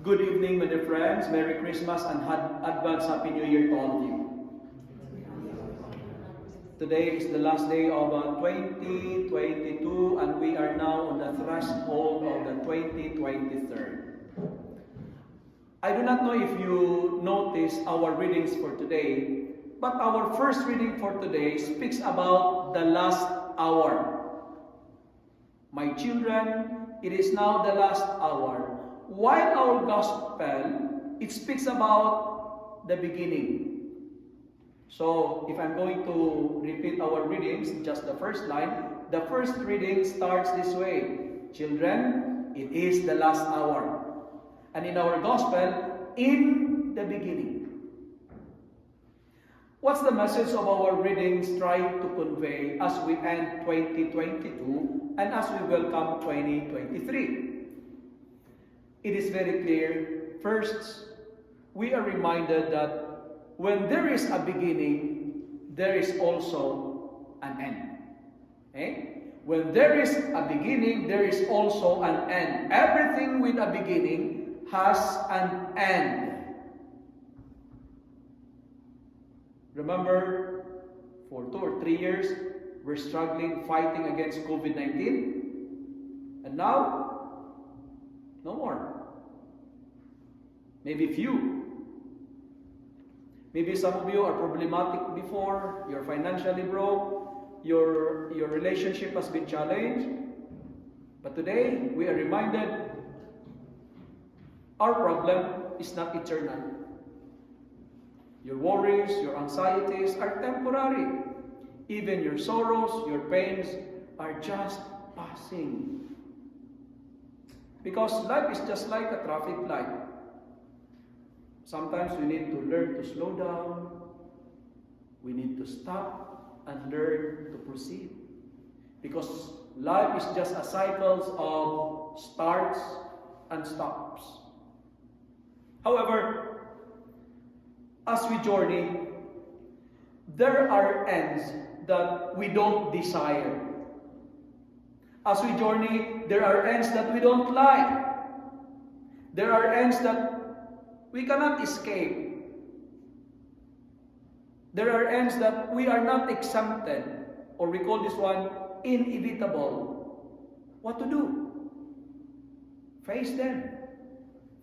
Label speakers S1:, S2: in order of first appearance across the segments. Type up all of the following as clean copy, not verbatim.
S1: Good evening, my dear friends. Merry Christmas and advance Happy New Year to all of you. Today is the last day of 2022 and we are now on the threshold of the 2023. I do not know if you notice our readings for today, but our first reading for today speaks about the last hour. My children, it is now the last hour. While our gospel, it speaks about the beginning. So, if I'm going to repeat our readings, just the first line, the first reading starts this way. Children, it is the last hour. And in our gospel, in the beginning. What's the message of our readings trying to convey as we end 2022 and as we welcome 2023? It is very clear. First, we are reminded that when there is a beginning, there is also an end. Okay? When there is a beginning, there is also an end. Everything with a beginning has an end. Remember, for 2 or 3 years, we're struggling, fighting against COVID-19. And now, no more. Maybe few. Maybe some of you are problematic before, you're financially broke, your relationship has been challenged. But today, we are reminded, our problem is not eternal. Your worries, your anxieties are temporary. Even your sorrows, your pains are just passing. Because life is just like a traffic light. Sometimes we need to learn to slow down. We need to stop and learn to proceed. Because life is just a cycle of starts and stops. However, as we journey, there are ends that we don't desire. As we journey, there are ends that we don't like. There are ends that we cannot escape. There are ends that we are not exempted, or we call this one inevitable. What to do? Face them.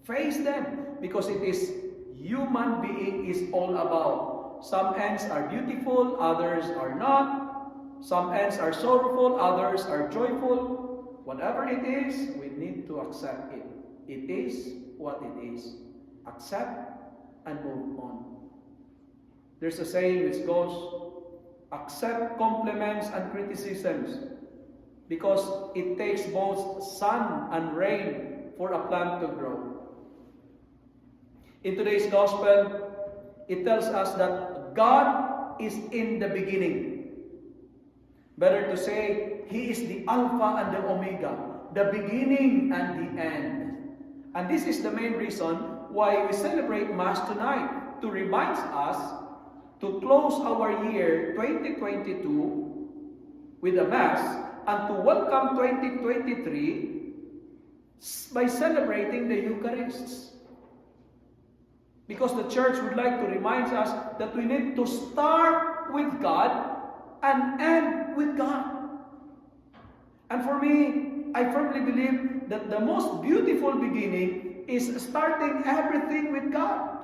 S1: Face them, because it is human being is all about. Some ends are beautiful, others are not. Some ends are sorrowful, others are joyful. Whatever it is, we need to accept it. It is what it is. Accept and move on. There's a saying which goes, accept compliments and criticisms, because it takes both sun and rain for a plant to grow. In today's gospel, it tells us that God is in the beginning. Better to say, He is the Alpha and the Omega, the beginning and the end. And this is the main reason why we celebrate Mass tonight, to remind us to close our year 2022 with a Mass and to welcome 2023 by celebrating the Eucharist. Because the church would like to remind us that we need to start with God and end with God. And for me, I firmly believe that the most beautiful beginning is starting everything with God.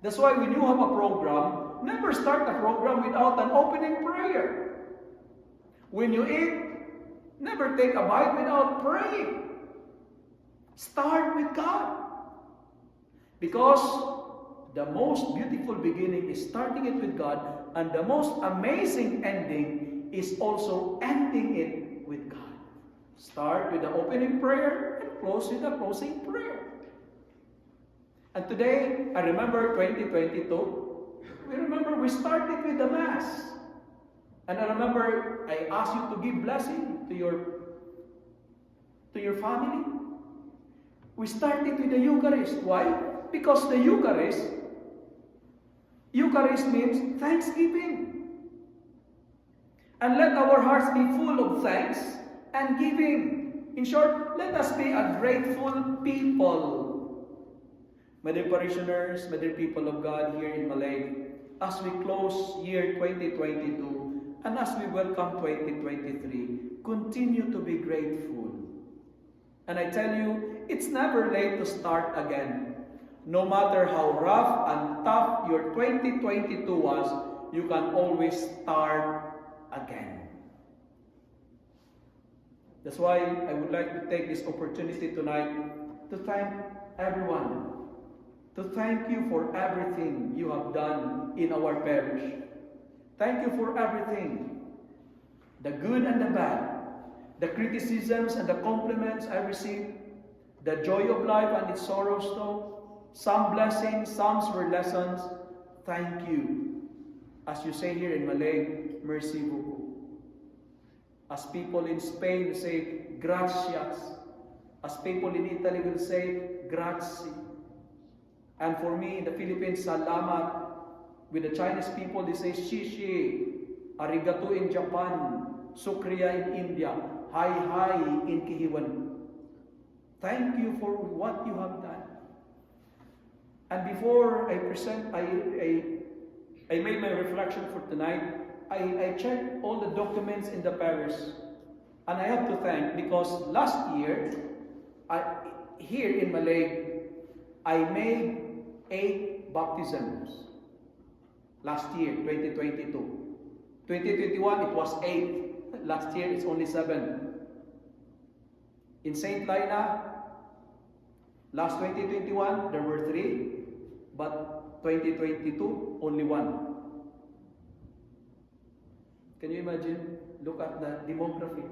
S1: That's why when you have a program, never start a program without an opening prayer. When you eat, never take a bite without praying. Start with God. Because the most beautiful beginning is starting it with God, and the most amazing ending is also ending it with God. Start with the opening prayer and close with the closing prayer. And today, I remember 2022, we started with the Mass. And I remember I asked you to give blessing to your family. We started with the Eucharist. Why? Because the Eucharist means thanksgiving. And let our hearts be full of thanks and giving. In short, let us be a grateful people. My dear parishioners, my dear people of God here in Malay, as we close year 2022 and as we welcome 2023, continue to be grateful. And I tell you, it's never late to start again. No matter how rough and tough your 2022 was, you can always start again. That's why I would like to take this opportunity tonight to thank everyone. To thank you for everything you have done in our parish. Thank you for everything. The good and the bad. The criticisms and the compliments I received. The joy of life and its sorrows too. Some blessings, some were lessons. Thank you. As you say here in Malay, merci beaucoup. As people in Spain say, gracias. As people in Italy will say, grazie. And for me, in the Philippines, salamat. With the Chinese people, they say, shishi. Arigato in Japan. Sukriya in India. Hi hi in Kihiwan. Thank you for what you have done. And before I present, I made my reflection for tonight. I checked all the documents in the parish. And I have to thank, because last year, here in Malay, I made 8 baptisms. Last year, 2022. 2021, it was 8. Last year, it's only 7. In St. Lina, last 2021, there were 3. But 2022, only 1. Can you imagine? Look at the demography.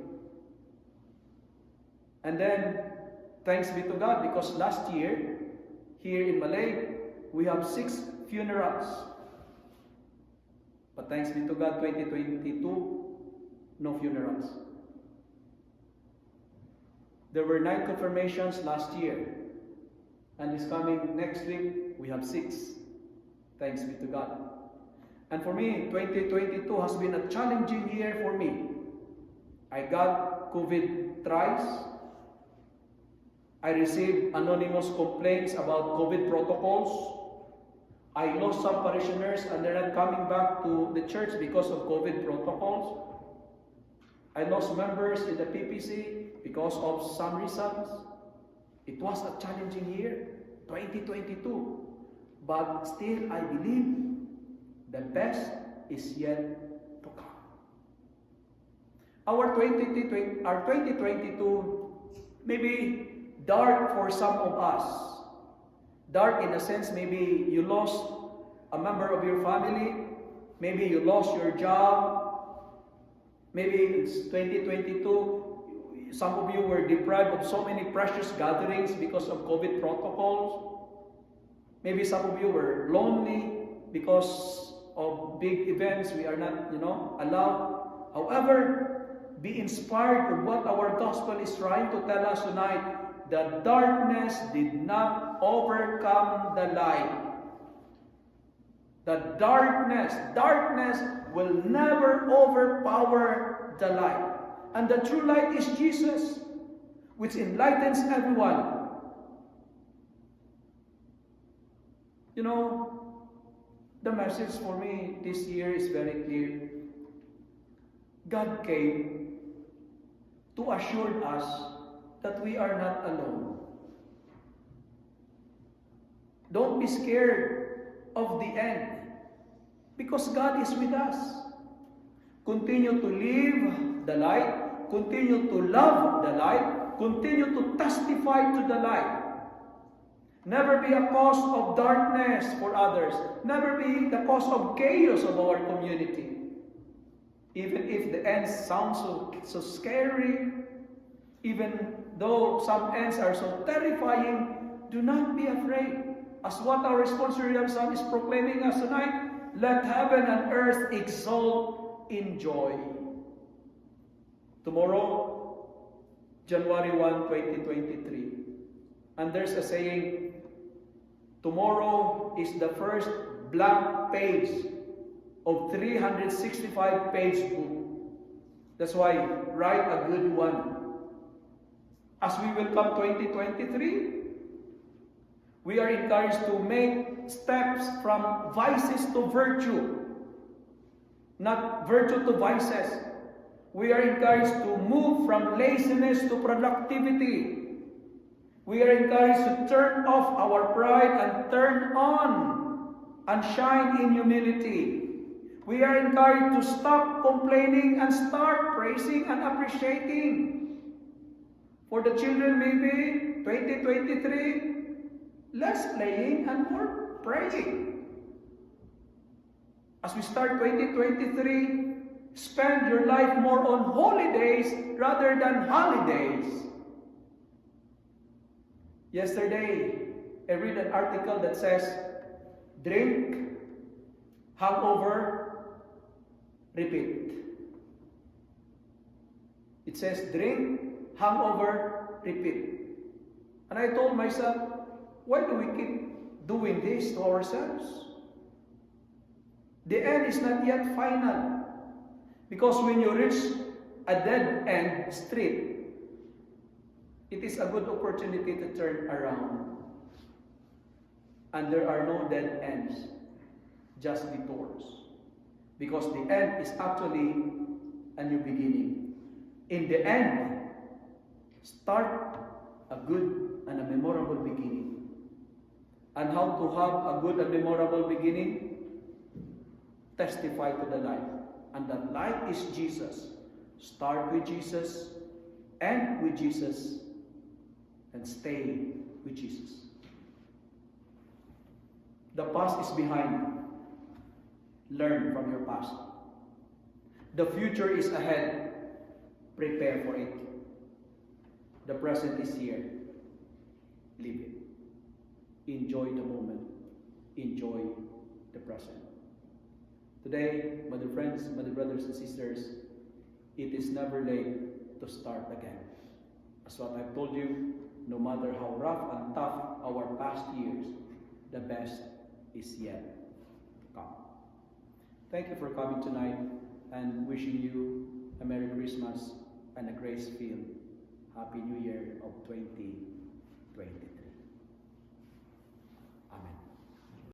S1: And then, thanks be to God, because last year, here in Malay, we have 6 funerals. But thanks be to God, 2022, no funerals. There were 9 confirmations last year. And this coming next week, we have 6. Thanks be to God. And for me, 2022 has been a challenging year for me. I got COVID thrice. I received anonymous complaints about COVID protocols. I lost some parishioners and they're not coming back to the church because of COVID protocols. I lost members in the PPC because of some reasons. It was a challenging year, 2022. But still, I believe the best is yet to come. Our 2022 may be dark for some of us. Dark in the sense, maybe you lost a member of your family. Maybe you lost your job. Maybe it's 2022. Some of you were deprived of so many precious gatherings because of COVID protocols. Maybe some of you were lonely because of big events we are not, allowed. However, be inspired with what our gospel is trying to tell us tonight. The darkness did not overcome the light. The darkness will never overpower the light. And the true light is Jesus, which enlightens everyone. The message for me this year is very clear. God came to assure us that we are not alone. Don't be scared of the end, because God is with us. Continue to live the light, continue to love the light, continue to testify to the light. Never be a cause of darkness for others. Never be the cause of chaos of our community. Even if the ends sound so scary, even though some ends are so terrifying, do not be afraid. As what our responsorial psalm is proclaiming us tonight, let heaven and earth exult in joy. Tomorrow, January 1, 2023. And there's a saying, tomorrow is the first blank page of 365 page book. That's why, write a good one. As we welcome 2023, we are encouraged to make steps from vices to virtue, not virtue to vices. We are encouraged to move from laziness to productivity. We are encouraged to turn off our pride and turn on and shine in humility. We are encouraged to stop complaining and start praising and appreciating. For the children, maybe 2023, less playing and more praying. As we start 2023, spend your life more on holidays rather than holidays. Yesterday, I read an article that says, drink, hangover, repeat. It says, drink, hangover, repeat. And I told myself, why do we keep doing this to ourselves? The end is not yet final. Because when you reach a dead-end street, it is a good opportunity to turn around. And there are no dead ends, just detours. Because the end is actually a new beginning. In the end, start a good and a memorable beginning. And how to have a good and memorable beginning? Testify to the light. And that light is Jesus. Start with Jesus, end with Jesus, and stay with Jesus. The past is behind. Learn from your past. The future is ahead. Prepare for it. The present is here. Live it. Enjoy the moment. Enjoy the present. Today, my dear friends, my dear brothers and sisters, it is never late to start again. As what I've told you, no matter how rough and tough our past years, the best is yet to come. Thank you for coming tonight, and wishing you a Merry Christmas and a grace-filled Happy New Year of 2023.